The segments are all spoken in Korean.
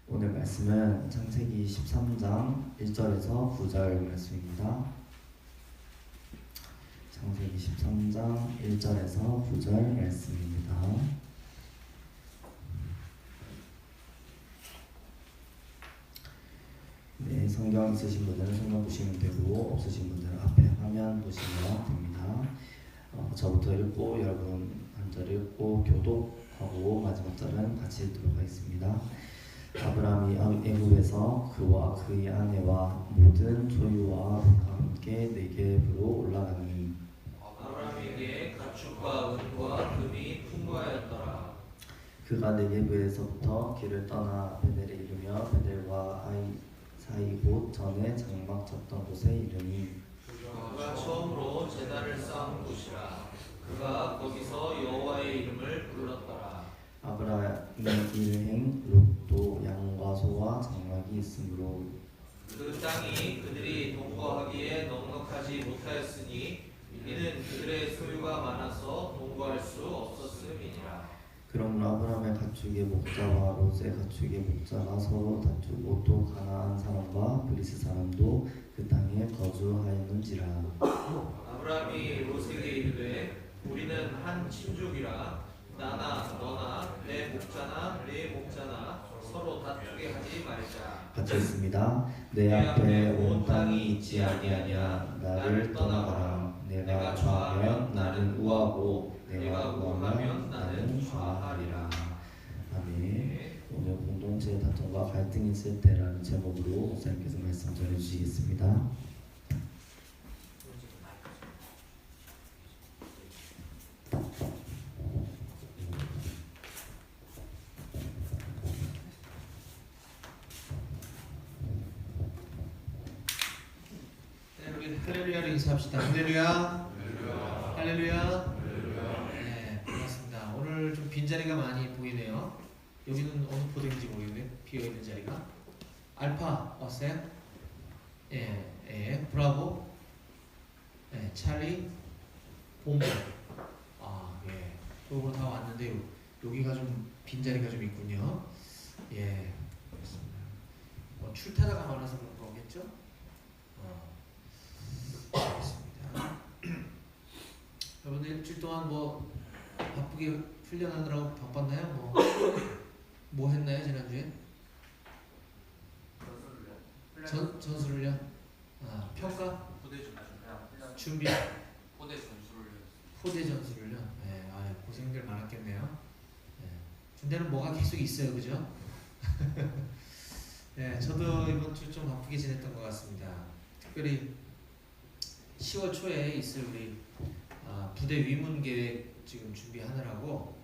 오늘 말씀은 창세기 13장 1절에서 9절 말씀입니다. 창세기 13장 1절에서 9절 말씀입니다. 네, 성경 있으신 분들은 성경 보시면 되고 없으신 분들은 앞에 화면 보시면 됩니다. 저부터 읽고 여러분 한 절 읽고 교독하고 마지막 절은 같이 읽도록 하겠습니다. 아브라함이 애굽에서 그와 그의 아내와 모든 소유와 함께 네겝으로 올라가니 아브라함에게 가축과 은과 금이 풍부하였더라. 그가 네겝에서부터 길을 떠나 베델에 이르며 베델과 아이 사이 곧 전에 장막 쳤던 곳에 이르니 그가 처음으로 제단을 쌓은 곳이라. 그가 거기서 여호와의 이름을 불렀더라. 아브라함이 일행 롯도 양과 소와 장막이 있으므로 그 땅이 그들이 동거하기에 넉넉하지 못하였으니 이는 그들의 소유가 많아서 동거할 수 없었음이니라. 그러므로 아브라함의 가축의 목자와 롯의 가축의 목자가 서로 다투고 또 가나안 사람과 그리스 사람도 그 땅에 거주하였는지라. 아브라함이 롯에게 이르되 우리는 한 친족이라. 나나 너나 내 목자나 네 목자나 서로 다투게 하지 말자. 같이 읽습니다. 내 앞에 온 땅이 있지 아니하냐. 나를 떠나가라. 내가 좌하면 나는 우하고 내가 우하면 나는 좌하리라. 아멘. 오늘 공동체 다툼과 갈등이 있을 때라는 제목으로 목사님께서 말씀 전해주시겠습니다. 할렐루야로 인사합시다. 할렐루야. 할렐루야. 네, 반갑습니다. 오늘 좀 빈자리가 많이 보이네요. 여기는 어느 포대인지 모르겠네요. 비어있는 자리가. 알파 왔어요? 예, 브라보, 예, 찰리, 봄보. 예, 그쪽으로 다 왔는데 여기가 좀 빈자리가 좀 있군요. 예, 그렇습니다. 출타자가 많아서 그런 거겠죠? 알겠습니다. 여러분들 일주일 동안 뭐 바쁘게 훈련하느라고 바빴나요? 뭐 했나요 지난주에? 전술훈련? 평가? 준비? 포대 전술훈련? 네, 고생들 많았겠네요. 네, 군대는 뭐가 계속 있어요, 그죠? 네, 저도 이번 주 좀 바쁘게 지냈던 것 같습니다. 특별히 10월 초에 있을 우리 부대 위문 계획 지금 준비하느라고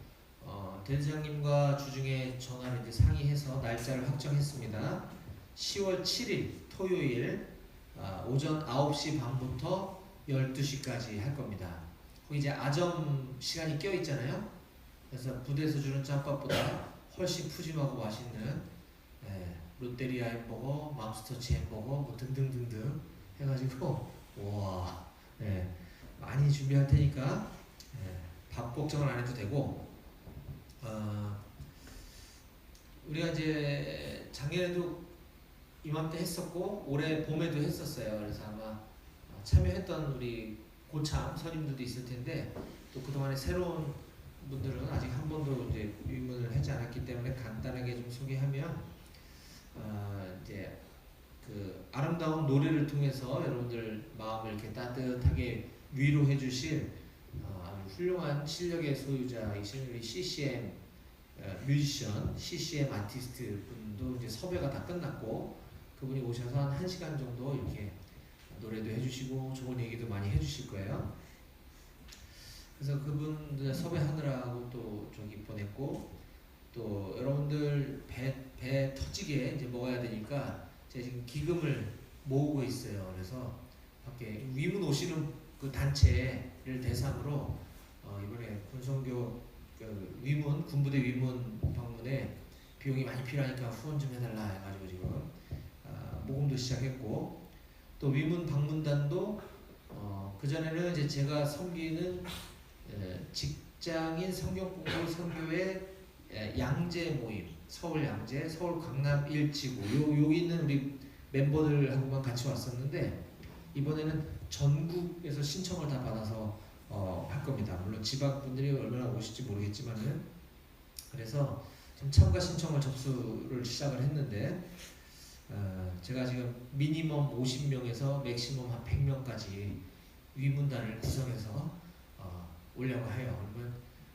대대장님과 주중에 전화를 이제 상의해서 날짜를 확정했습니다. 10월 7일 토요일 오전 9시 반부터 12시까지 할 겁니다. 거기 이제 아점 시간이 껴 있잖아요. 그래서 부대에서 주는 짬밥보다 훨씬 푸짐하고 맛있는 롯데리아 햄버거, 맘스터치 햄버거 뭐 등등등등 해가지고 와, 많이 준비할 테니까 밥 걱정을 안 해도 되고 우리가 이제 작년에도 이맘때 했었고 올해 봄에도 했었어요. 그래서 아마 참여했던 우리 고참 선임들도 있을 텐데 또 그동안에 새로운 분들은 아직 한 번도 이제 입문을 하지 않았기 때문에 간단하게 좀 소개하면 이제 그 아름다운 노래를 통해서 여러분들 마음을 이렇게 따뜻하게 위로해 주실 아주 훌륭한 실력의 소유자이신 우리 CCM 뮤지션, CCM 아티스트 분도 이제 섭외가 다 끝났고 그분이 오셔서 한 1시간 정도 이렇게 노래도 해주시고 좋은 얘기도 많이 해주실 거예요. 그래서 그분들 섭외하느라고 또 저기 보냈고 또 여러분들 배 터지게 이제 먹어야 되니까 제가 지금 기금을 모으고 있어요. 그래서 밖에 위문 오시는 그 단체를 대상으로 이번에 군성교 그 위문 군부대 위문 방문에 비용이 많이 필요하니까 후원 좀 해달라 해가지고 지금 모금도 시작했고 또 위문 방문단도 그 전에는 이제 제가 섬기는 직장인 성경공부 선교회 양재 모임, 서울 양재, 서울 강남 1지구 여기 있는 우리 멤버들하고만 같이 왔었는데 이번에는 전국에서 신청을 다 받아서 할 겁니다. 물론 지방 분들이 얼마나 오실지 모르겠지만은 그래서 지금 참가 신청을 접수를 시작을 했는데 제가 지금 미니멈 50명에서 맥시멈 한 100명까지 위문단을 구성해서 오려고 해요. 그러면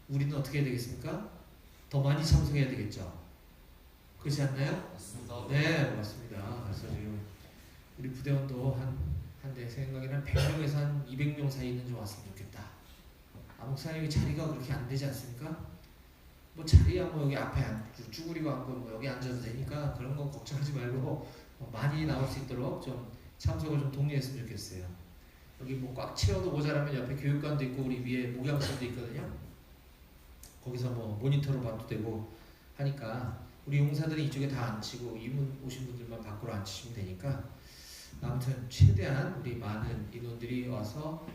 우리는 어떻게 해야 되겠습니까? 더 많이 참석해야 되겠죠. 그렇지 않나요? 맞습니다. 네, 맞습니다. 그래서 지금 우리 부대원도 내 생각에는 한 100명에서 한 200명 사이는 좀 왔으면 좋겠다. 목사님이 자리가 그렇게 안 되지 않습니까? 뭐 자리야 뭐 여기 앞에 쭈그리고 앉고 뭐 여기 앉아도 되니까 그런 거 걱정하지 말고 많이 나올 수 있도록 좀 참석을 좀 독려했으면 좋겠어요. 여기 뭐 꽉 채워도 모자라면 옆에 교육관도 있고 우리 위에 목양실도 있거든요. 거기서 뭐 모니터로 봐도 되고 하니까 우리 용사들이 이쪽에 다 앉히고 이분 오신 분들만 밖으로 앉히시면 되니까 아무튼 최대한 우리 많은 인원들이 와서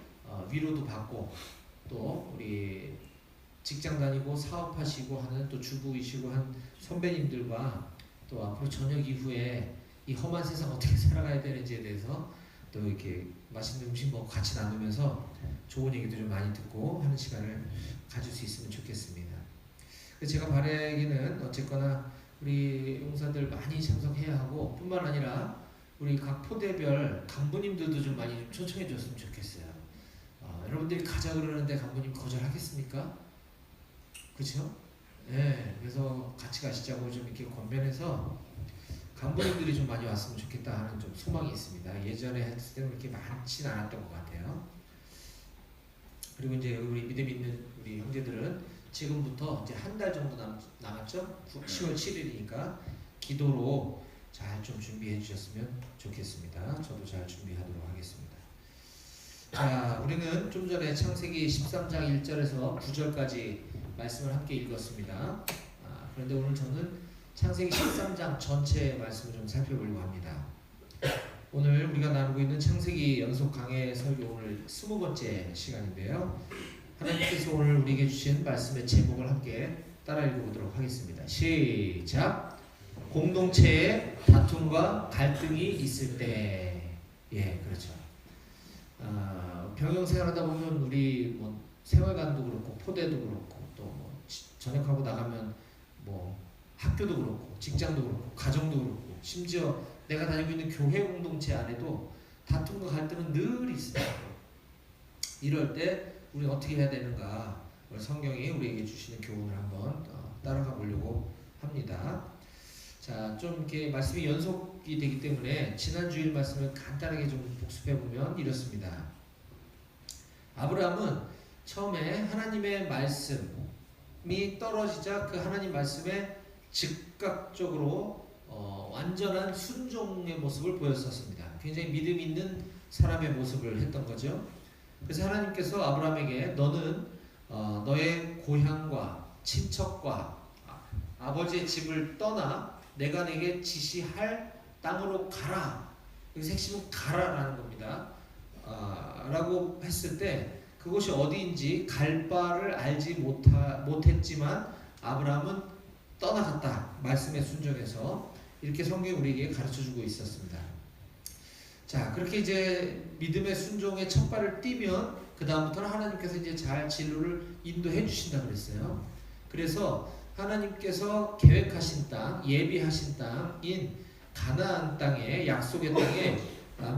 위로도 받고 또 우리 직장 다니고 사업하시고 하는 또 주부이시고 한 선배님들과 또 앞으로 저녁 이후에 이 험한 세상 어떻게 살아가야 되는지에 대해서 또 이렇게 맛있는 음식 먹고 같이 나누면서 좋은 얘기도 좀 많이 듣고 하는 시간을 가질 수 있으면 좋겠습니다. 제가 바라기는 어쨌거나 우리 용사들 많이 참석해야 하고 뿐만 아니라 우리 각 포대별 간부님들도 좀 많이 좀 초청해 줬으면 좋겠어요. 여러분들이 가자 그러는데 간부님 거절하겠습니까? 그렇죠? 네, 그래서 같이 가시자고 좀 이렇게 권면해서 간부님들이 좀 많이 왔으면 좋겠다 하는 좀 소망이 있습니다. 예전에 했을 때는 그렇게 많지는 않았던 것 같아요. 그리고 이제 우리 믿음 있는 우리 형제들은 지금부터 이제 한 달 정도 남았죠? 10월 7일이니까 기도로 잘 좀 준비해 주셨으면 좋겠습니다. 저도 잘 준비하도록 하겠습니다. 자, 우리는 좀 전에 창세기 13장 1절에서 9절까지 말씀을 함께 읽었습니다. 그런데 오늘 저는 창세기 13장 전체의 말씀을 좀 살펴보려고 합니다. 오늘 우리가 나누고 있는 창세기 연속 강해 설교 오늘 20번째 시간인데요. 하나님께서 오늘 우리에게 주신 말씀의 제목을 함께 따라 읽어보도록 하겠습니다. 시작! 공동체에 다툼과 갈등이 있을 때. 예, 그렇죠. 병영 생활하다 보면 우리 뭐 생활관도 그렇고 포대도 그렇고 또 뭐 전역하고 나가면 뭐 학교도 그렇고 직장도 그렇고 가정도 그렇고 심지어 내가 다니고 있는 교회 공동체 안에도 다툼과 갈등은 늘 있어요. 이럴 때 우리 어떻게 해야 되는가? 성경이 우리에게 주시는 교훈을 한번 따라가 보려고 합니다. 자, 좀 이렇게 말씀이 연속이 되기 때문에 지난 주일 말씀을 간단하게 좀 복습해 보면 이렇습니다. 아브라함은 처음에 하나님의 말씀이 떨어지자 그 하나님 말씀에 즉각적으로 완전한 순종의 모습을 보였었습니다. 굉장히 믿음 있는 사람의 모습을 했던 거죠. 그래서 하나님께서 아브라함에게 너는 너의 고향과 친척과 아버지의 집을 떠나 내가 내게 지시할 땅으로 가라. 여기서 핵심은 가라라는 겁니다. 라고 했을 때 그곳이 어디인지 갈 바를 알지 못했지만 아브라함은 떠나갔다. 말씀에 순종해서 이렇게 성경이 우리에게 가르쳐주고 있었습니다. 자, 그렇게 이제 믿음의 순종의 첫 발을 띄면 그 다음부터는 하나님께서 이제 잘 진로를 인도해 주신다 그랬어요. 그래서 하나님께서 계획하신 땅, 예비하신 땅인 가나안 땅에 약속의 땅에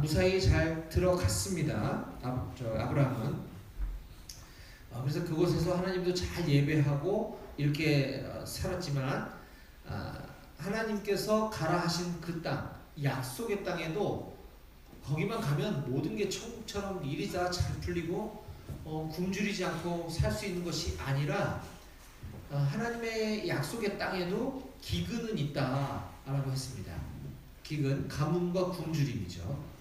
무사히 잘 들어갔습니다. 아브라함은 그래서 그곳에서 하나님도 잘 예배하고 이렇게 살았지만 하나님께서 가라 하신 그 땅, 약속의 땅에도 거기만 가면 모든 게 천국처럼 일이 다 잘 풀리고 굶주리지 않고 살 수 있는 것이 아니라 하나님의 약속의 땅에도 기근은 있다라고 했습니다. 기근, 가뭄과 굶주림이죠.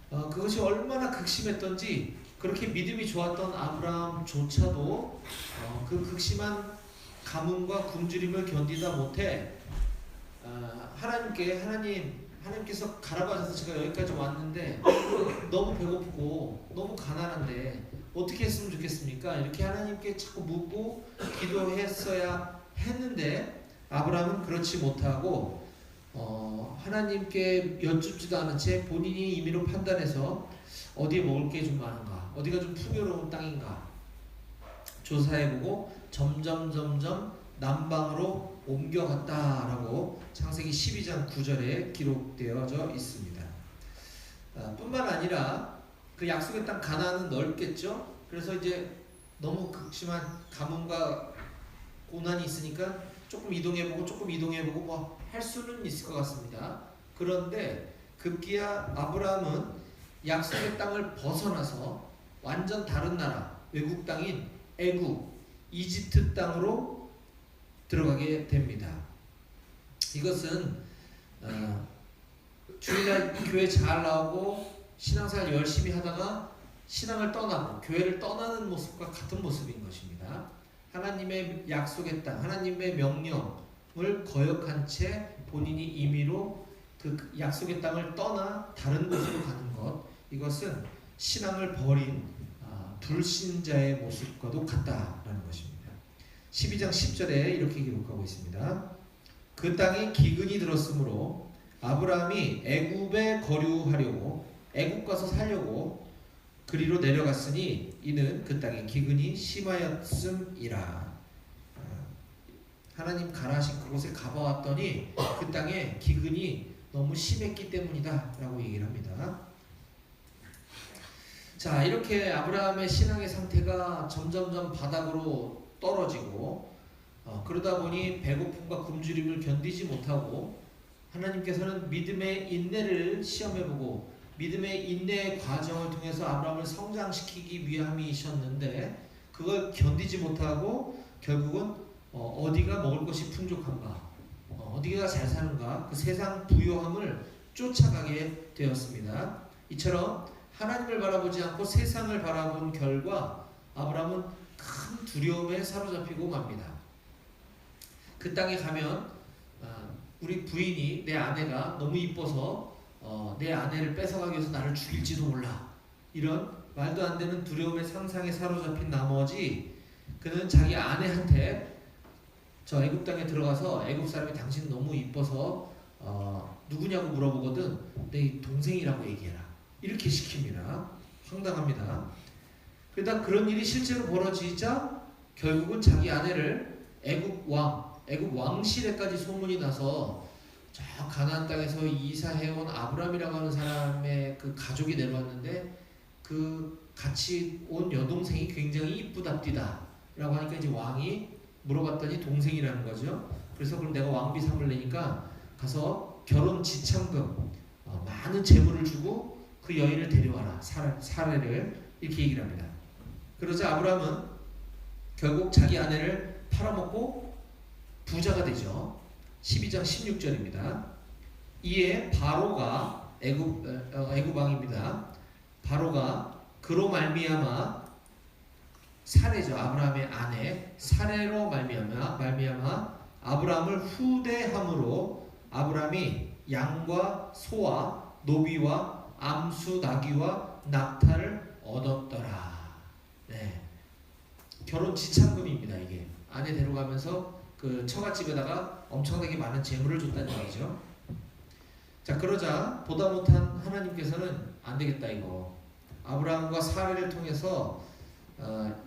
그것이 얼마나 극심했던지 그렇게 믿음이 좋았던 아브라함조차도 그 극심한 가뭄과 굶주림을 견디다 못해 하나님께서 가라고 하셔서 제가 여기까지 왔는데 너무 배고프고 너무 가난한데 어떻게 했으면 좋겠습니까? 이렇게 하나님께 자꾸 묻고 기도했어야 했는데 아브라함은 그렇지 못하고 하나님께 여쭙지도 않은 채 본인이 임의로 판단해서 어디에 먹을 게 좀 많은가, 어디가 좀 풍요로운 땅인가 조사해보고 점점 남방으로 옮겨갔다라고 창세기 12장 9절에 기록되어져 있습니다. 뿐만 아니라 그 약속의 땅 가나안은 넓겠죠. 그래서 이제 너무 극심한 가뭄과 고난이 있으니까 조금 이동해보고 뭐 할 수는 있을 것 같습니다. 그런데 급기야 아브라함은 약속의 땅을 벗어나서 완전 다른 나라, 외국 땅인 애굽, 이집트 땅으로 들어가게 됩니다. 이것은 주일날 교회 잘 나오고 신앙생활 열심히 하다가 신앙을 떠나고 교회를 떠나는 모습과 같은 모습인 것입니다. 하나님의 약속의 땅, 하나님의 명령을 거역한 채 본인이 임의로 그 약속의 땅을 떠나 다른 곳으로 가는 것, 이것은 신앙을 버린 불신자의 모습과도 같다라는 것입니다. 12장 10절에 이렇게 기록하고 있습니다. 그 땅에 기근이 들었으므로 아브라함이 애굽에 거류하려고 애굽 가서 살려고 그리로 내려갔으니 이는 그 땅에 기근이 심하였음이라. 하나님 가라하신 그곳에 가봐왔더니 그 땅에 기근이 너무 심했기 때문이다 라고 얘기를 합니다. 자, 이렇게 아브라함의 신앙의 상태가 점점점 바닥으로 떨어지고 그러다 보니 배고픔과 굶주림을 견디지 못하고 하나님께서는 믿음의 인내를 시험해보고 믿음의 인내의 과정을 통해서 아브라함을 성장시키기 위함이셨는데 그걸 견디지 못하고 결국은 어디가 먹을 것이 풍족한가, 어디가 잘 사는가, 그 세상 부요함을 쫓아가게 되었습니다. 이처럼 하나님을 바라보지 않고 세상을 바라본 결과 아브라함은 큰 두려움에 사로잡히고 맙니다. 그 땅에 가면 우리 부인이, 내 아내가 너무 이뻐서 내 아내를 뺏어가기 위해서 나를 죽일지도 몰라, 이런 말도 안 되는 두려움의 상상에 사로잡힌 나머지 그는 자기 아내한테 저 애굽 땅에 들어가서 애굽 사람이 당신 너무 이뻐서 누구냐고 물어보거든 내 동생이라고 얘기해라, 이렇게 시킵니다. 황당합니다. 그러다 그런 일이 실제로 벌어지자 결국은 자기 아내를 애굽 왕실에까지 소문이 나서 저 가나안 땅에서 이사해온 아브람이라고 하는 사람의 그 가족이 내려왔는데 그 같이 온 여동생이 굉장히 이쁘답디다 라고 하니까 이제 왕이 물어봤더니 동생이라는 거죠. 그래서 그럼 내가 왕비 상을 내니까 가서 결혼 지참금 많은 재물을 주고 그 여인을 데려와라, 사례를, 이렇게 얘기를 합니다. 그러자 아브라함은 결국 자기 아내를 팔아먹고 부자가 되죠. 12장 16절입니다. 이에 바로가 애굽 왕입니다. 바로가 그로 말미암아 사례죠. 아브라함의 아내 사례로 말미암아 아브라함을 후대함으로 아브라함이 양과 소와 노비와 암수 나귀와 낙타를 얻었더라. 네. 결혼 지참금입니다. 이게 아내 데려가면서 그 처갓집에다가 엄청나게 많은 재물을 줬다는 얘기죠. 자, 그러자 보다 못한 하나님께서는 안 되겠다, 이거 아브라함과 사례를 통해서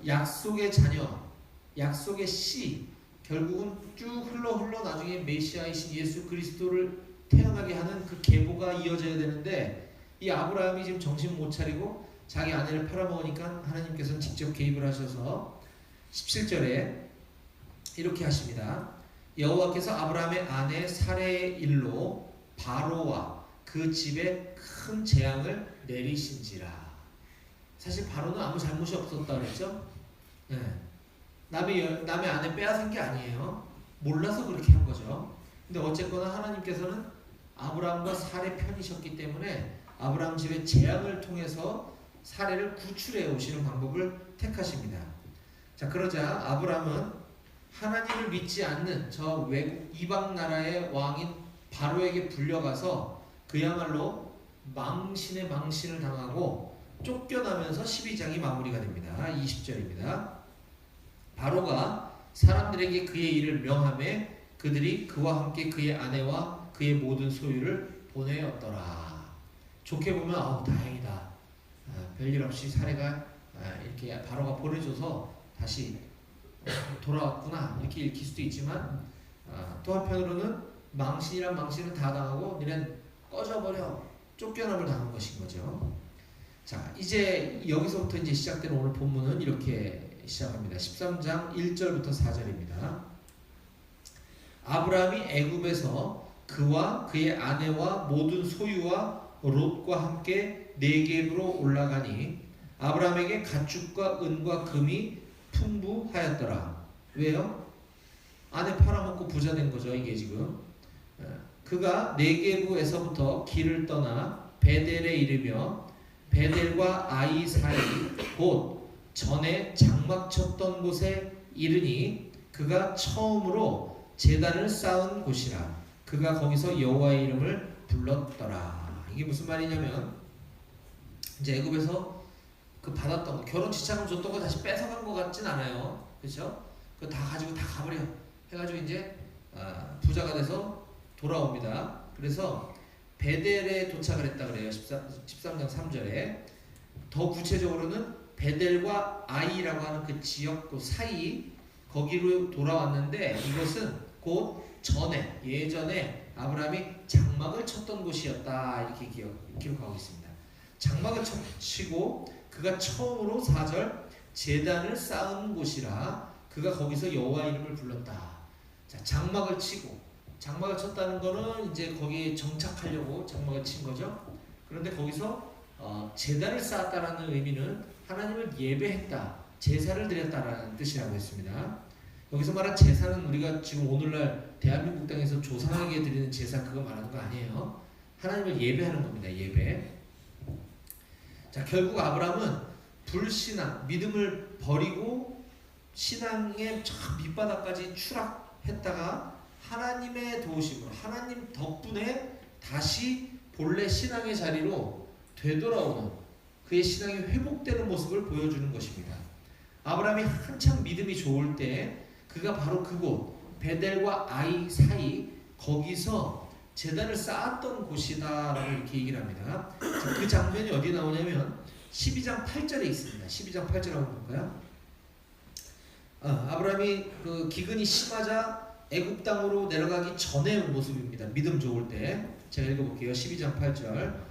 약속의 자녀, 약속의 씨, 결국은 쭉 흘러 나중에 메시아이신 예수 그리스도를 태어나게 하는 그 계보가 이어져야 되는데 이 아브라함이 지금 정신 못 차리고 자기 아내를 팔아먹으니까 하나님께서는 직접 개입을 하셔서 17절에 이렇게 하십니다. 여호와께서 아브라함의 아내 사례의 일로 바로와 그 집에 큰 재앙을 내리신지라. 사실 바로는 아무 잘못이 없었다 그랬죠. 네. 남의 아내 빼앗은 게 아니에요. 몰라서 그렇게 한 거죠. 근데 어쨌거나 하나님께서는 아브라함과 사례 편이셨기 때문에 아브라함 집의 재앙을 통해서 사례를 구출해 오시는 방법을 택하십니다. 자, 그러자 아브라함은 하나님을 믿지 않는 저 외국 이방 나라의 왕인 바로에게 불려가서 그야말로 망신의 망신을 당하고 쫓겨나면서 12장이 마무리가 됩니다. 20절입니다. 바로가 사람들에게 그의 일을 명하며 그들이 그와 함께 그의 아내와 그의 모든 소유를 보내었더라. 좋게 보면 다행이다. 별일 없이 사례가 이렇게 바로가 보내줘서 다시 돌아왔구나 이렇게 읽힐 수도 있지만 또 한편으로는 망신이란 망신은 다 당하고 니는 꺼져버려 쫓겨남을 당한 것인 거죠. 자, 이제 여기서부터 이제 시작되는 오늘 본문은 이렇게 시작합니다. 13장 1절부터 4절입니다. 아브라함이 애굽에서 그와 그의 아내와 모든 소유와 롯과 함께 네겝으로 올라가니 아브라함에게 가축과 은과 금이 풍부하였더라. 왜요? 아내 팔아먹고 부자 된 거죠. 이게 지금 그가 네겝에서부터 길을 떠나 베델에 이르며 베델과 아이 사이 곧 전에 장막 쳤던 곳에 이르니 그가 처음으로 제단을 쌓은 곳이라. 그가 거기서 여호와의 이름을 불렀더라. 이게 무슨 말이냐면 이제 애굽에서 그 받았던 거, 결혼 지참을 줬던 거 다시 뺏어간 것 같진 않아요. 그렇죠? 그거 다 가지고 다 가버려 해가지고 이제 부자가 돼서 돌아옵니다. 그래서 베델에 도착을 했다 그래요. 13장 3절에. 더 구체적으로는 베델과 아이라고 하는 그 지역 그 사이 거기로 돌아왔는데 이것은 곧 예전에 아브라함이 장막을 쳤던 곳이었다 이렇게 기록하고 있습니다. 장막을 치고 그가 처음으로 4절 제단을 쌓은 곳이라 그가 거기서 여호와 이름을 불렀다. 자, 장막을 치고 장막을 쳤다는 거는 이제 거기에 정착하려고 장막을 친 거죠. 그런데 거기서 제단을 쌓았다라는 의미는 하나님을 예배했다, 제사를 드렸다라는 뜻이라고 했습니다. 여기서 말한 제사는 우리가 지금 오늘날 대한민국 땅에서 조상에게 드리는 제사 그거 말하는 거 아니에요. 하나님을 예배하는 겁니다. 예배. 자, 결국 아브라함은 불신앙, 믿음을 버리고 신앙의 저 밑바닥까지 추락했다가 하나님의 도우심으로 하나님 덕분에 다시 본래 신앙의 자리로 되돌아오는 그의 신앙이 회복되는 모습을 보여주는 것입니다. 아브라함이 한참 믿음이 좋을 때 그가 바로 그곳 베델과 아이 사이 거기서 제단을 쌓았던 곳이다라고 이렇게 얘기를 합니다. 그 장면이 어디 나오냐면 12장 8절에 있습니다. 12장 8절 한번 볼까요? 아브라함이 그 기근이 심하자 애굽 땅으로 내려가기 전의 모습입니다. 믿음 좋을 때. 제가 읽어볼게요. 12장 8절.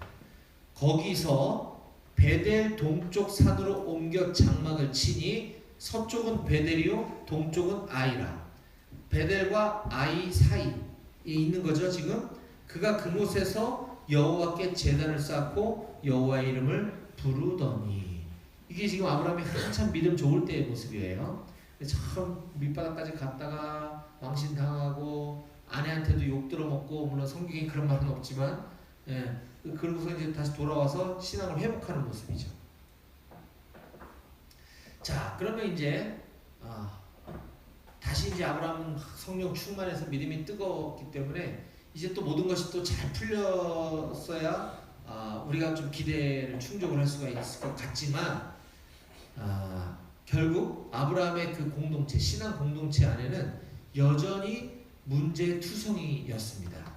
거기서 베델 동쪽 산으로 옮겨 장막을 치니 서쪽은 베델이요 동쪽은 아이라. 베델과 아이 사이에 있는 거죠. 지금 그가 그곳에서 여호와께 제단을 쌓고 여호와의 이름을 부르더니. 이게 지금 아브라함이 한참 믿음 좋을 때의 모습이에요. 참 밑바닥까지 갔다가 망신당하고 아내한테도 욕 들어먹고, 물론 성경에 그런 말은 없지만 그러고서 이제 다시 돌아와서 신앙을 회복하는 모습이죠. 자, 그러면 이제 다시 이제 아브라함은 성령 충만해서 믿음이 뜨거웠기 때문에 이제 또 모든 것이 또 잘 풀렸어야 우리가 좀 기대를 충족을 할 수가 있을 것 같지만 결국 아브라함의 그 공동체, 신앙 공동체 안에는 여전히 문제투성이였습니다.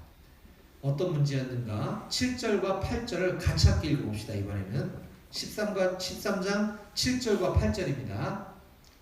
어떤 문제였는가? 7절과 8절을 같이 함께 읽어봅시다. 이번에는 13장 7절과 8절입니다.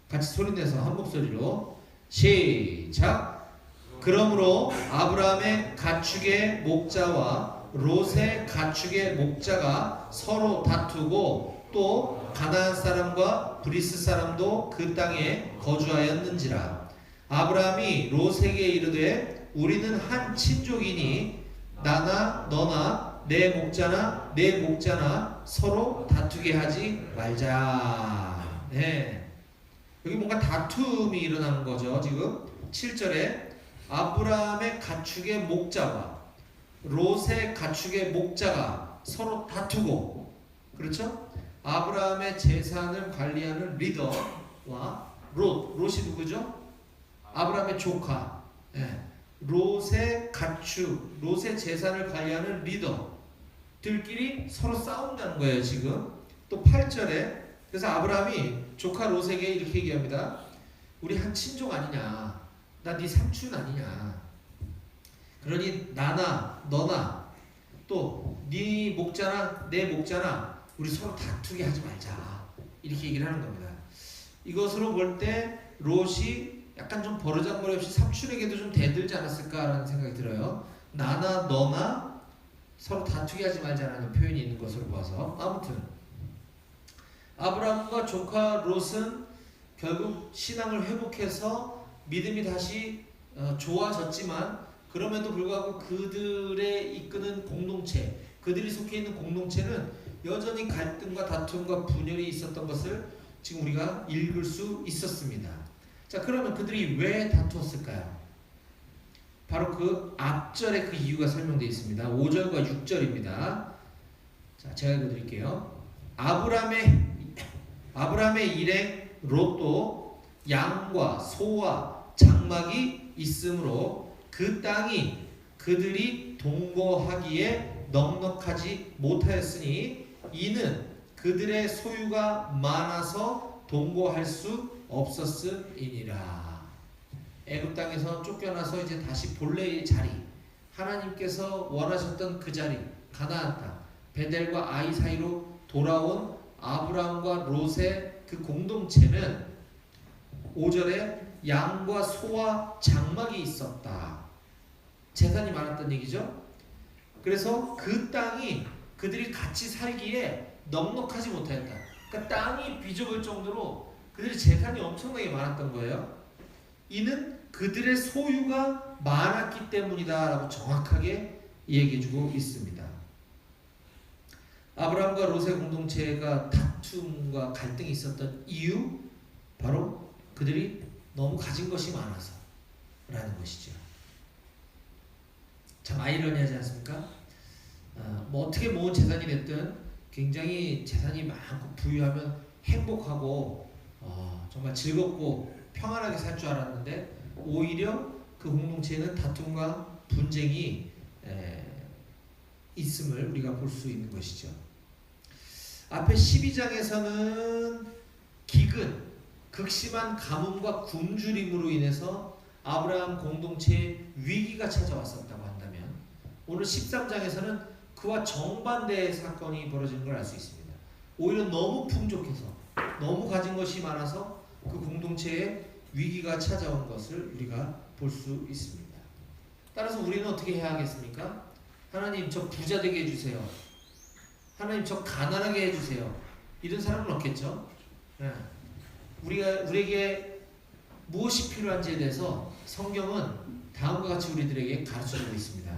같이 소리내서 한 목소리로 시작! 그러므로 아브라함의 가축의 목자와 롯의 가축의 목자가 서로 다투고 또 가나안 사람과 브리스 사람도 그 땅에 거주하였는지라. 아브라함이 롯에게 이르되 우리는 한 친족이니 나나 너나 내 목자나 내 목자나 서로 다투게 하지 말자. 네. 여기 뭔가 다툼이 일어나는 거죠. 지금 7절에 아브라함의 가축의 목자와 롯의 가축의 목자가 서로 다투고, 그렇죠? 아브라함의 재산을 관리하는 리더와 롯이 누구죠? 아브라함의 조카. 롯의 가축, 롯의 재산을 관리하는 리더들끼리 서로 싸운다는 거예요. 지금 또 8절에 그래서 아브라함이 조카 롯에게 이렇게 얘기합니다. 우리 한 친족 아니냐, 나 네 삼촌 아니냐, 그러니 나나 너나 또 네 목자나 내 목자나 우리 서로 다투게 하지 말자, 이렇게 얘기를 하는 겁니다. 이것으로 볼 때 롯이 약간 좀 버르장머리 없이 삼촌에게도 좀 대들지 않았을까라는 생각이 들어요. 나나 너나 서로 다투게 하지 말자라는 표현이 있는 것으로 봐서, 아무튼 아브라함과 조카 롯은 결국 신앙을 회복해서 믿음이 다시 좋아졌지만, 그럼에도 불구하고 그들의 이끄는 공동체, 그들이 속해 있는 공동체는 여전히 갈등과 다툼과 분열이 있었던 것을 지금 우리가 읽을 수 있었습니다. 자, 그러면 그들이 왜 다투었을까요? 바로 그 앞절에 그 이유가 설명되어 있습니다. 5절과 6절입니다. 자, 제가 읽어드릴게요. 아브라함의 일행 롯도 양과 소와 장막이 있으므로 그 땅이 그들이 동거하기에 넉넉하지 못하였으니 이는 그들의 소유가 많아서 동거할 수 없었음이니라. 애굽 땅에서 쫓겨나서 이제 다시 본래의 자리, 하나님께서 원하셨던 그 자리, 가나안 땅, 베델과 아이 사이로 돌아온 아브라함과 롯의 그 공동체는 5절에 양과 소와 장막이 있었다. 재산이 많았던 얘기죠. 그래서 그 땅이 그들이 같이 살기에 넉넉하지 못하였다. 그러니까 땅이 비좁을 정도로 그들의 재산이 엄청나게 많았던 거예요. 이는 그들의 소유가 많았기 때문이다 라고 정확하게 얘기해주고 있습니다. 아브라함과 롯의 공동체가 다툼과 갈등이 있었던 이유, 바로 그들이 너무 가진 것이 많아서 라는 것이죠. 참 아이러니하지 않습니까? 뭐 어떻게 모은 재산이 됐든 굉장히 재산이 많고 부유하면 행복하고 정말 즐겁고 평안하게 살 줄 알았는데, 오히려 그 공동체에는 다툼과 분쟁이 있음을 우리가 볼 수 있는 것이죠. 앞에 12장에서는 기근, 극심한 가뭄과 굶주림으로 인해서 아브라함 공동체에 위기가 찾아왔었다고 한다면, 오늘 13장에서는 그와 정반대의 사건이 벌어지는 걸 알 수 있습니다. 오히려 너무 풍족해서, 너무 가진 것이 많아서 그 공동체에 위기가 찾아온 것을 우리가 볼 수 있습니다. 따라서 우리는 어떻게 해야 하겠습니까? 하나님, 저 부자 되게 해주세요. 하나님, 저 가난하게 해주세요. 이런 사람은 없겠죠? 네. 우리에게 무엇이 필요한지에 대해서 성경은 다음과 같이 우리들에게 가르쳐주고 있습니다.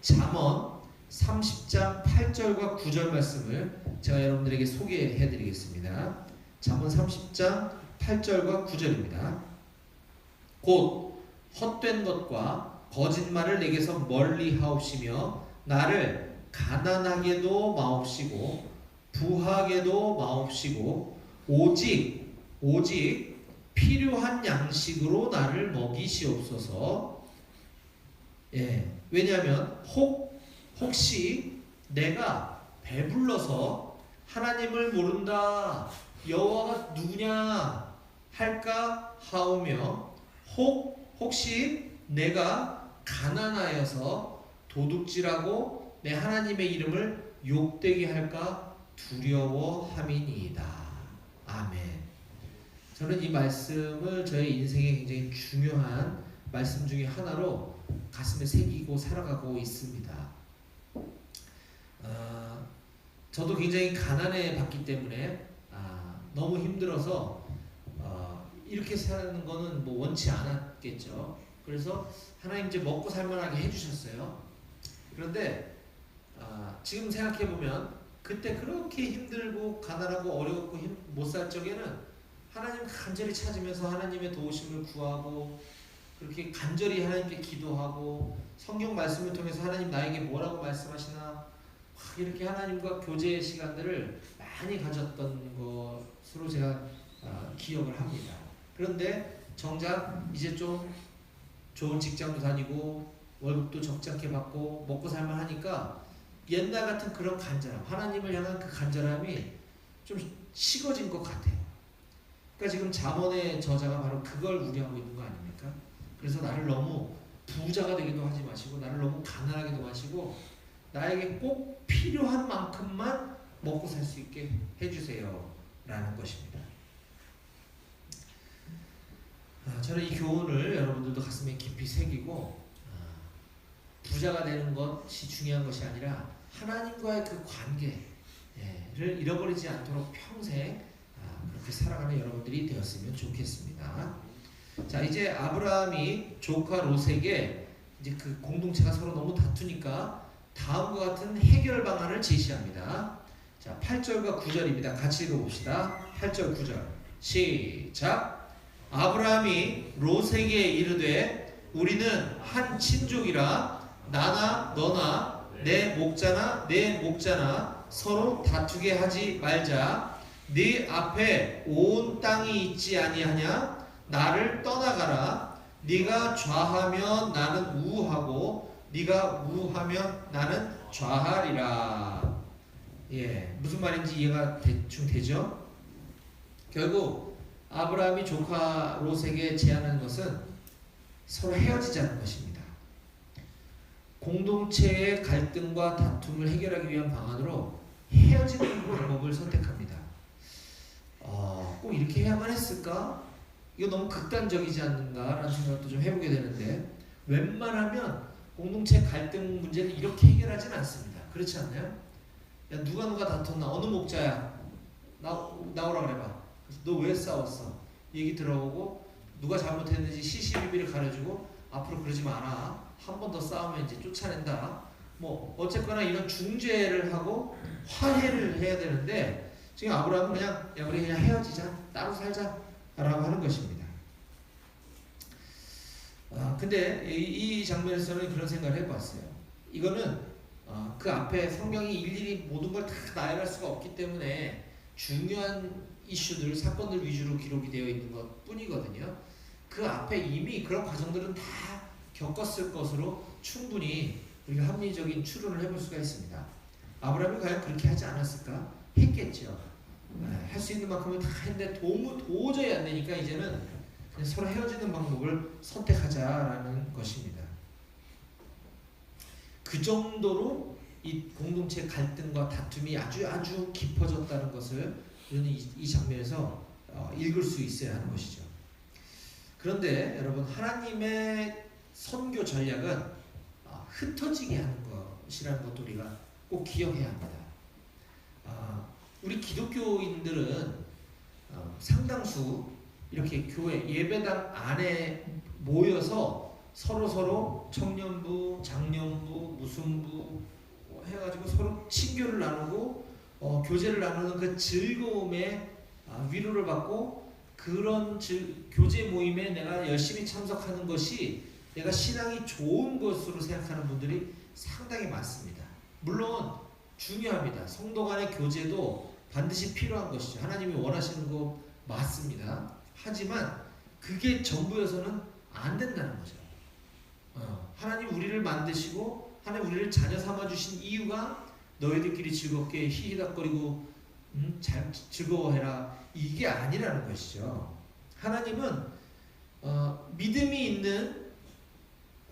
잠언 30장 8절과 9절 말씀을 제가 여러분들에게 소개해드리겠습니다. 잠언 30장 8절과 9절입니다. 곧 헛된 것과 거짓말을 내게서 멀리 하옵시며 나를 가난하게도 마옵시고 부하게도 마옵시고 오직 필요한 양식으로 나를 먹이시옵소서. 왜냐하면 혹시 내가 배불러서 하나님을 모른다, 여호와가 누구냐 할까 하오며, 혹시 내가 가난하여서 도둑질하고 내 하나님의 이름을 욕되게 할까 두려워함이니이다. 아멘. 저는 이 말씀을 저의 인생에 굉장히 중요한 말씀 중에 하나로 가슴에 새기고 살아가고 있습니다. 저도 굉장히 가난해 봤기 때문에 너무 힘들어서 이렇게 사는 거는 뭐 원치 않았겠죠. 그래서 하나님 이제 먹고 살만하게 해주셨어요. 그런데 지금 생각해 보면 그때 그렇게 힘들고 가난하고 어려웠고 못 살 적에는 하나님 간절히 찾으면서 하나님의 도우심을 구하고, 그렇게 간절히 하나님께 기도하고, 성경 말씀을 통해서 하나님 나에게 뭐라고 말씀하시나 이렇게 하나님과 교제의 시간들을 많이 가졌던 것으로 제가 기억을 합니다. 그런데 정작 이제 좀 좋은 직장도 다니고 월급도 적잖게 받고 먹고 살만 하니까 옛날 같은 그런 간절함, 하나님을 향한 그 간절함이 좀 식어진 것 같아요. 그러니까 지금 잠언의 저자가 바로 그걸 우려하고 있는 거 아닙니까? 그래서 나를 너무 부자가 되기도 하지 마시고 나를 너무 가난하게도 마시고 나에게 꼭 필요한 만큼만 먹고 살 수 있게 해주세요 라는 것입니다. 저는 이 교훈을 여러분들도 가슴에 깊이 새기고 부자가 되는 것이 중요한 것이 아니라 하나님과의 그 관계를 잃어버리지 않도록 평생 그렇게 살아가는 여러분들이 되었으면 좋겠습니다. 자, 이제 아브라함이 조카 롯에게 이제 그 공동체가 서로 너무 다투니까 다음과 같은 해결 방안을 제시합니다. 자, 8절과 9절입니다. 같이 읽어봅시다. 8절 9절 시작. 아브라함이 롯에게 이르되 우리는 한 친족이라 나나 너나 내 목자나 내 목자나 서로 다투게 하지 말자. 네 앞에 온 땅이 있지 아니하냐? 나를 떠나가라. 네가 좌하면 나는 우하고 네가 우하면 나는 좌하리라. 예, 무슨 말인지 이해가 대충 되죠? 결국 아브라함이 조카 롯에게 제안하는 것은 서로 헤어지자는 것입니다. 공동체의 갈등과 다툼을 해결하기 위한 방안으로 헤어지는 방법을 선택합니다. 꼭 이렇게 해야만 했을까? 이거 너무 극단적이지 않는가라는 생각도 좀 해보게 되는데 웬만하면 공동체 갈등 문제는 이렇게 해결하지는 않습니다. 그렇지 않나요? 야, 누가 다퉜나? 어느 목자야? 나오라 그래봐. 너 왜 싸웠어? 얘기 들어보고 누가 잘못했는지 시시비비를 가려주고 앞으로 그러지 마라. 한 번 더 싸우면 이제 쫓아낸다. 뭐 어쨌거나 이런 중재를 하고 화해를 해야 되는데 지금 아브라함은 그냥 야 우리 그냥 헤어지자. 따로 살자. 라고 하는 것입니다. 근데 이 장면에서는 그런 생각을 해봤어요. 이거는 그 앞에 성경이 일일이 모든 걸 다 나열할 수가 없기 때문에 중요한 이슈들, 사건들 위주로 기록이 되어 있는 것 뿐이거든요. 그 앞에 이미 그런 과정들은 다 겪었을 것으로 충분히 우리가 합리적인 추론을 해볼 수가 있습니다. 아브라함이 과연 그렇게 하지 않았을까? 했겠죠. 할 수 있는 만큼은 다 했는데 도저히 안 되니까 이제는 그냥 서로 헤어지는 방법을 선택하자라는 것입니다. 그 정도로 이 공동체 갈등과 다툼이 아주 깊어졌다는 것을 우리는 이 장면에서 읽을 수 있어야 하는 것이죠. 그런데 여러분 하나님의 선교 전략은 흩어지게 하는 것이라는 것도 우리가 꼭 기억해야 합니다. 우리 기독교인들은 상당수 이렇게 교회 예배당 안에 모여서 서로 청년부, 장년부, 무슨부 해가지고 서로 친교를 나누고 교제를 나누는 그 즐거움에 위로를 받고 그런 교제 모임에 내가 열심히 참석하는 것이 내가 신앙이 좋은 것으로 생각하는 분들이 상당히 많습니다. 물론 중요합니다. 성도 간의 교제도 반드시 필요한 것이죠. 하나님이 원하시는 거 맞습니다. 하지만 그게 전부여서는 안 된다는 거죠. 하나님 우리를 만드시고 하나님 우리를 자녀 삼아주신 이유가 너희들끼리 즐겁게 히히닥거리고 잘 즐거워해라 이게 아니라는 것이죠. 하나님은 믿음이 있는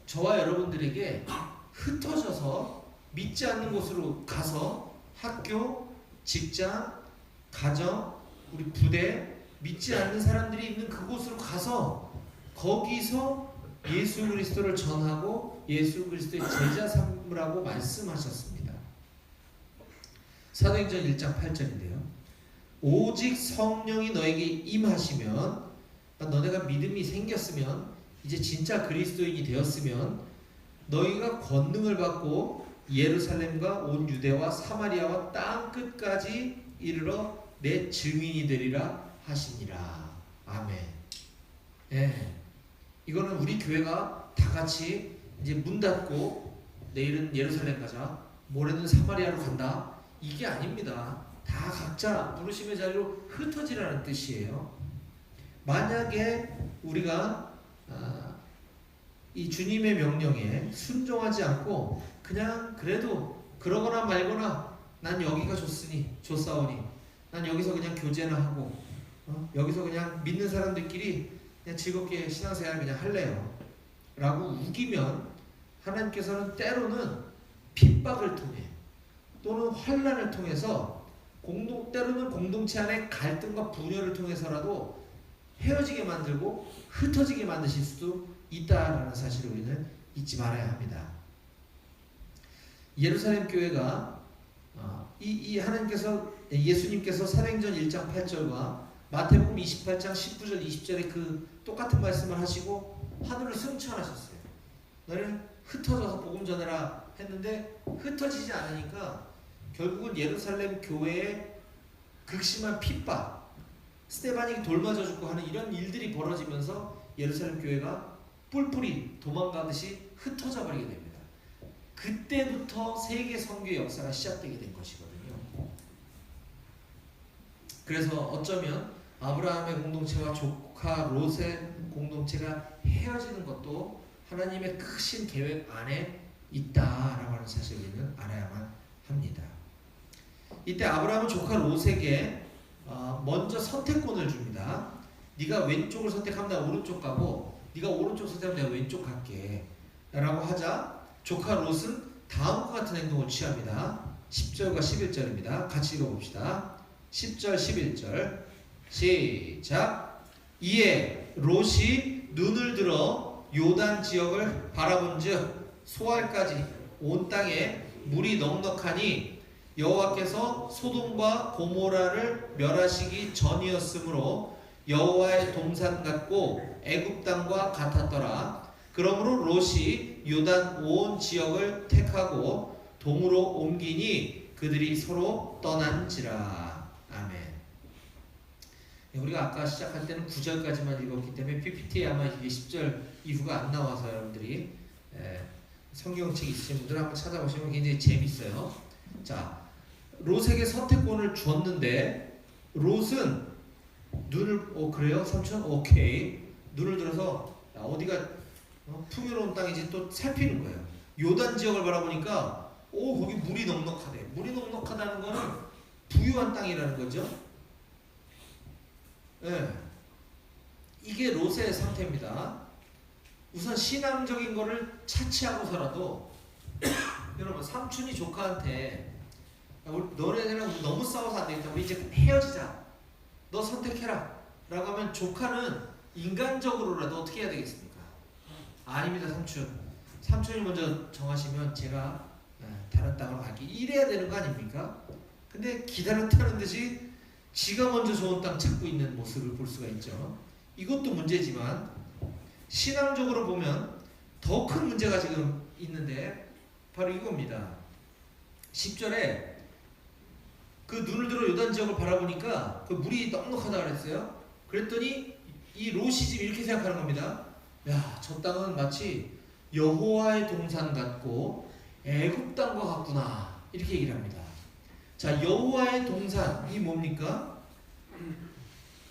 저와 여러분들에게 흩어져서 믿지 않는 곳으로 가서 학교, 직장, 가정, 우리 부대 믿지 않는 사람들이 있는 그곳으로 가서 거기서 예수 그리스도를 전하고 예수 그리스도의 제자 삼으라고 말씀하셨습니다. 사도행전 1장 8절인데요. 오직 성령이 너에게 임하시면 너네가 믿음이 생겼으면 이제 진짜 그리스도인이 되었으면 너희가 권능을 받고 예루살렘과 온 유대와 사마리아와 땅 끝까지 이르러 내 증인이 되리라 하시니라. 아멘. 예. 이거는 우리 교회가 다 같이 이제 문 닫고 내일은 예루살렘 가자, 모레는 사마리아로 간다. 이게 아닙니다. 다 각자 부르심의 자리로 흩어지라는 뜻이에요. 만약에 우리가 이 주님의 명령에 순종하지 않고 그냥 그래도 그러거나 말거나 난 여기가 좋사오니 난 여기서 그냥 교제나 하고 여기서 그냥 믿는 사람들끼리 그냥 즐겁게 신앙생활 그냥 할래요 라고 우기면 하나님께서는 때로는 핍박을 통해 또는 환난을 통해서 때로는 공동체 안에 갈등과 분열을 통해서라도 헤어지게 만들고 흩어지게 만드실 수도 있다라는 사실을 우리는 잊지 말아야 합니다. 예루살렘 교회가 이 하나님께서 예수님께서 사도행전 1장 8절과 마태복음 28장 19절 20절에 그 똑같은 말씀을 하시고 하늘을 승천하셨어요. 너는 흩어져서 복음 전해라 했는데 흩어지지 않으니까 결국은 예루살렘 교회의 극심한 핍박, 스데반이 돌 맞아 죽고 하는 이런 일들이 벌어지면서 예루살렘 교회가 뿔뿔이 도망가듯이 흩어져 버리게 됩니다. 그때부터 세계 선교의 역사가 시작되게 된 것이거든요. 그래서 어쩌면 아브라함의 공동체와 조카 롯의 공동체가 헤어지는 것도 하나님의 크신 계획 안에 있다라고 하는 사실을 우리는 알아야만 합니다. 이때 아브라함은 조카 롯에게 먼저 선택권을 줍니다. 네가 왼쪽을 선택하면 내가 오른쪽 가고 네가 오른쪽 선택하면 내가 왼쪽 갈게 라고 하자 조카 롯은 다음과 같은 행동을 취합니다. 10절과 11절입니다. 같이 읽어봅시다. 10절 11절 시작. 이에 롯이 눈을 들어 요단 지역을 바라본즉 소알까지 온 땅에 물이 넉넉하니 여호와께서 소돔과 고모라를 멸하시기 전이었으므로 여호와의 동산 같고 애굽 땅과 같았더라. 그러므로 롯이 요단 온 지역을 택하고 동으로 옮기니 그들이 서로 떠난지라. 아멘. 우리가 아까 시작할 때는 9절까지만 읽었기 때문에 PPT에 아마 이게 10절 이후가 안 나와서 여러분들이 성경책 있으신 분들 한번 찾아보시면 굉장히 재밌어요. 자, 롯에게 선택권을 줬는데 롯은 눈을 그래요? 삼촌? 오케이. 눈을 들어서 어디가 풍요로운 땅인지 또 살피는 거예요. 요단 지역을 바라보니까 거기 물이 넉넉하대. 물이 넉넉하다는 거는 부유한 땅이라는 거죠. 네. 이게 롯의 상태입니다. 우선 신앙적인 거를 차치하고서라도 여러분 삼촌이 조카한테 너네들은 너무 싸워서 안 되겠다. 우리 이제 헤어지자. 너 선택해라. 라고 하면 조카는 인간적으로라도 어떻게 해야 되겠습니까? 아닙니다 삼촌. 삼촌이 먼저 정하시면 제가 다른 땅으로 갈게. 이래야 되는 거 아닙니까? 근데 기다렸다는 듯이 지가 먼저 좋은 땅 찾고 있는 모습을 볼 수가 있죠. 이것도 문제지만 신앙적으로 보면 더 큰 문제가 지금 있는데 바로 이겁니다. 10절에 그 눈을 들어 요단 지역을 바라보니까 그 물이 넉넉하다 그랬어요. 그랬더니 이 롯이 지금 이렇게 생각하는 겁니다. 야, 저 땅은 마치 여호와의 동산 같고 애굽 땅과 같구나. 이렇게 얘기를 합니다. 자, 여호와의 동산이 뭡니까?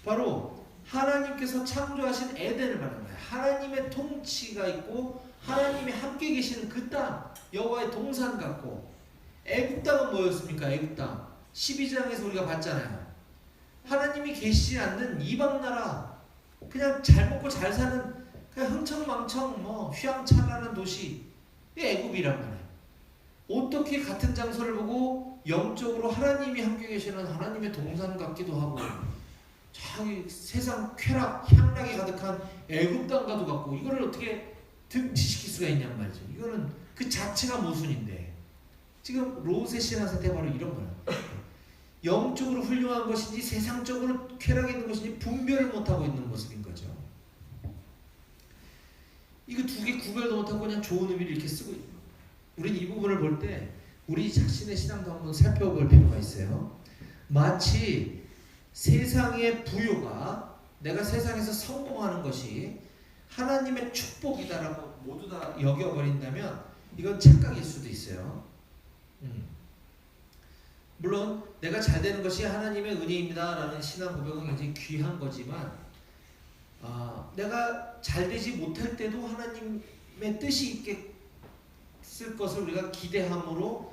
바로 하나님께서 창조하신 에덴을 말하는 거예요. 하나님의 통치가 있고 하나님이 함께 계시는 그 땅, 여호와의 동산 같고. 애굽 땅은 뭐였습니까? 애굽 땅 12장에서 우리가 봤잖아요. 하나님이 계시지 않는 이방 나라, 그냥 잘 먹고 잘 사는 그냥 흥청망청 휘황찬란한 도시, 이게 애굽이란 말이에요. 어떻게 같은 장소를 보고 영적으로 하나님이 함께 계시는 하나님의 동산 같기도 하고 저기 세상 쾌락, 향락이 가득한 애굽 땅과도 같고, 이거를 어떻게 등치시킬 수가 있냔 말이죠. 이거는 그 자체가 모순인데, 지금 롯의 신앙 상태 바로 이런 거예요. 영적으로 훌륭한 것인지 세상적으로 쾌락이 있는 것인지 분별을 못하고 있는 모습인 거죠. 이거 두 개 구별도 못하고 그냥 좋은 의미를 이렇게 쓰고 있는 거예요. 우리는 이 부분을 볼 때 우리 자신의 신앙도 한번 살펴볼 필요가 있어요. 마치 세상의 부요가, 내가 세상에서 성공하는 것이 하나님의 축복이다라고 모두 다 여겨버린다면 이건 착각일 수도 있어요. 물론 내가 잘 되는 것이 하나님의 은혜입니다 라는 신앙 고백은 굉장히 귀한 거지만, 내가 잘 되지 못할 때도 하나님의 뜻이 있겠을 것을 우리가 기대함으로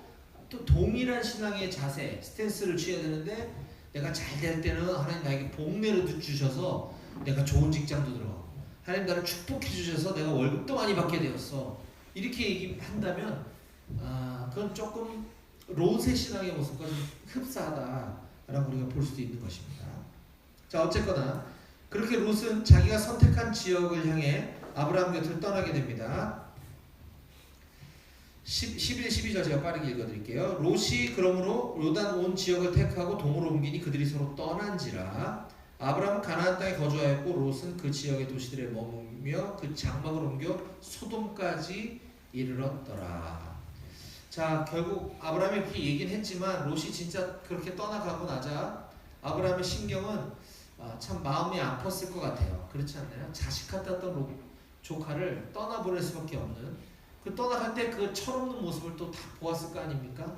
또 동일한 신앙의 자세, 스탠스를 취해야 되는데, 내가 잘 될 때는 하나님 나에게 복내를 주셔서 내가 좋은 직장도 들어가고 하나님 나를 축복해 주셔서 내가 월급도 많이 받게 되었어. 이렇게 얘기한다면 그건 조금 롯의 신앙의 모습과 좀 흡사하다라고 우리가 볼 수도 있는 것입니다. 자, 어쨌거나 그렇게 롯은 자기가 선택한 지역을 향해 아브라함 곁을 떠나게 됩니다. 11, 12절 제가 빠르게 읽어드릴게요. 롯이 그러므로 요단 온 지역을 택하고 동으로 옮기니 그들이 서로 떠난지라. 아브라함은 가나안 땅에 거주하였고 롯은 그 지역의 도시들에 머무며 그 장막을 옮겨 소돔까지 이르렀더라. 자, 결국 아브라함이 그렇게 얘기는 했지만 롯이 진짜 그렇게 떠나가고 나자 아브라함의 심경은 참 마음이 아팠을 것 같아요. 그렇지 않나요? 자식 같았던 조카를 떠나보낼 수밖에 없는, 그 떠나갈 때 그 철없는 모습을 또 다 보았을 거 아닙니까?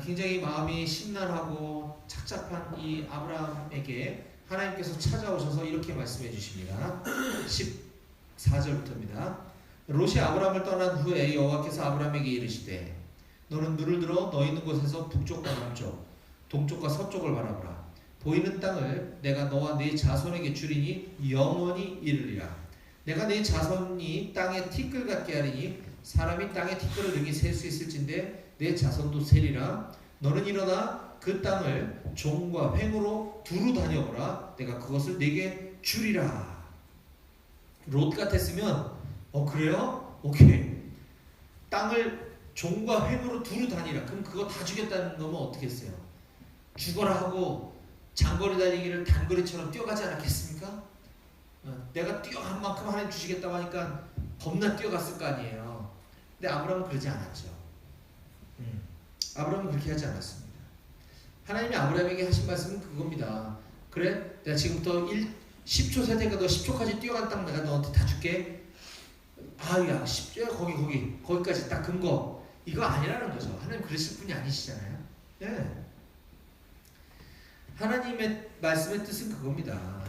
굉장히 마음이 심란하고 착잡한 이 아브라함에게 하나님께서 찾아오셔서 이렇게 말씀해 주십니다. 14절부터입니다. 롯이 아브라함을 떠난 후에 여호와께서 아브라함에게 이르시되 너는 눈을 들어 너 있는 곳에서 북쪽과 남쪽, 동쪽과 서쪽을 바라보라. 보이는 땅을 내가 너와 네 자손에게 주리니 영원히 이르리라. 내가 네 자손이 땅에 티끌 같게 하리니 사람이 땅에 티끌을 능히 셀 수 있을진데 내 자손도 세리라. 너는 일어나 그 땅을 종과 횡으로 두루 다녀보라. 내가 그것을 네게 주리라. 롯 같았으면 그래요? 오케이. 땅을 종과 횡으로 두루 다니라. 그럼 그거 다 주겠다는 거면 어떻게 했어요? 죽어라 하고 장거리 달리기를 단거리처럼 뛰어가지 않았겠습니까? 내가 뛰어간 만큼 하나님 주시겠다고 하니까 겁나 뛰어갔을 거 아니에요. 근데 아브라함은 그러지 않았죠. 아브라함은 그렇게 하지 않았습니다. 하나님이 아브라함에게 하신 말씀은 그겁니다. 그래, 내가 지금부터 10초 세대가 너 10초까지 뛰어간 땅 내가 너한테 다 줄게. 야 10초 거기까지 딱 근거. 이거 아니라는 거죠. 하나님 그러실 분이 아니시잖아요. 네. 하나님의 말씀의 뜻은 그겁니다.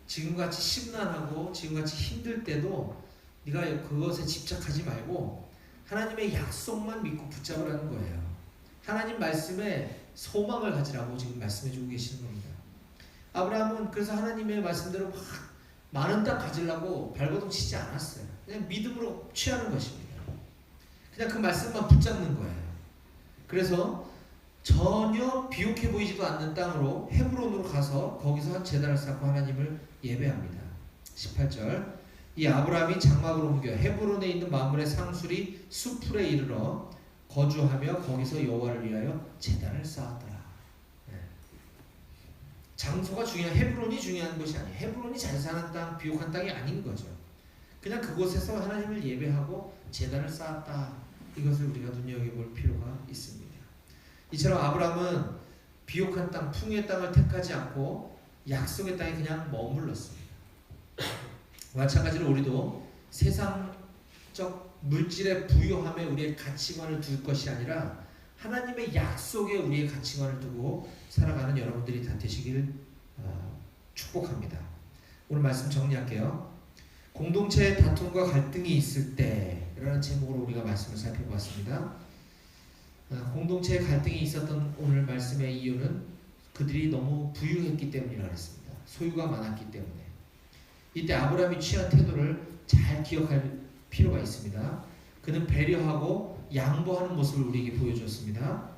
지금같이 심란하고 지금같이 힘들 때도 네가 그것에 집착하지 말고 하나님의 약속만 믿고 붙잡으라는 거예요. 하나님 말씀에 소망을 가지라고 지금 말씀해주고 계시는 겁니다. 아브라함은 그래서 하나님의 말씀대로 막 많은 땅 가지려고 발버둥 치지 않았어요. 그냥 믿음으로 취하는 것입니다. 그냥 그 말씀만 붙잡는 거예요. 그래서 전혀 비옥해 보이지도 않는 땅으로 헤브론으로 가서 거기서 제단을 쌓고 하나님을 예배합니다. 18절 이 아브라함이 장막을 옮겨 헤브론에 있는 만물의 상수리 수풀에 이르러 거주하며 거기서 여호와를 위하여 제단을 쌓았더라. 장소가 중요한, 헤브론이 중요한 것이 아니에요. 헤브론이 잘 사는 땅, 비옥한 땅이 아닌 거죠. 그냥 그곳에서 하나님을 예배하고 제단을 쌓았다. 이것을 우리가 눈여겨볼 필요가 있습니다. 이처럼 아브라함은 비옥한 땅, 풍요의 땅을 택하지 않고 약속의 땅에 그냥 머물렀습니다. 마찬가지로 우리도 세상적 물질의 부유함에 우리의 가치관을 둘 것이 아니라 하나님의 약속에 우리의 가치관을 두고 살아가는 여러분들이 다 되시길 축복합니다. 오늘 말씀 정리할게요. 공동체의 다툼과 갈등이 있을 때라는 제목으로 우리가 말씀을 살펴보았습니다. 공동체의 갈등이 있었던 오늘 말씀의 이유는 그들이 너무 부유했기 때문이라고 했습니다. 소유가 많았기 때문에. 이때 아브라함이 취한 태도를 잘 기억할 필요가 있습니다. 그는 배려하고 양보하는 모습을 우리에게 보여주었습니다.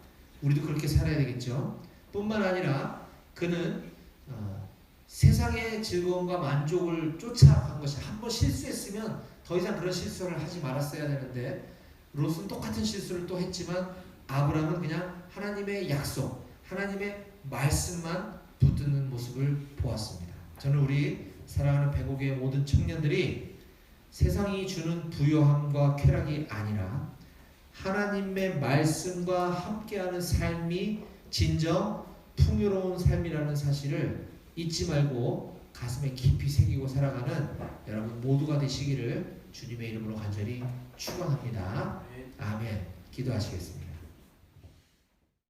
우리도 그렇게 살아야 되겠죠. 뿐만 아니라 그는 세상의 즐거움과 만족을 쫓아간 것이, 한번 실수했으면 더 이상 그런 실수를 하지 말았어야 되는데 롯은 똑같은 실수를 또 했지만 아브라함은 그냥 하나님의 약속, 하나님의 말씀만 붙드는 모습을 보았습니다. 저는 우리 사랑하는 배고교의 모든 청년들이 세상이 주는 부요함과 쾌락이 아니라 하나님의 말씀과 함께하는 삶이 진정 풍요로운 삶이라는 사실을 잊지 말고 가슴에 깊이 새기고 살아가는 여러분 모두가 되시기를 주님의 이름으로 간절히 축원합니다. 아멘. 기도하시겠습니다.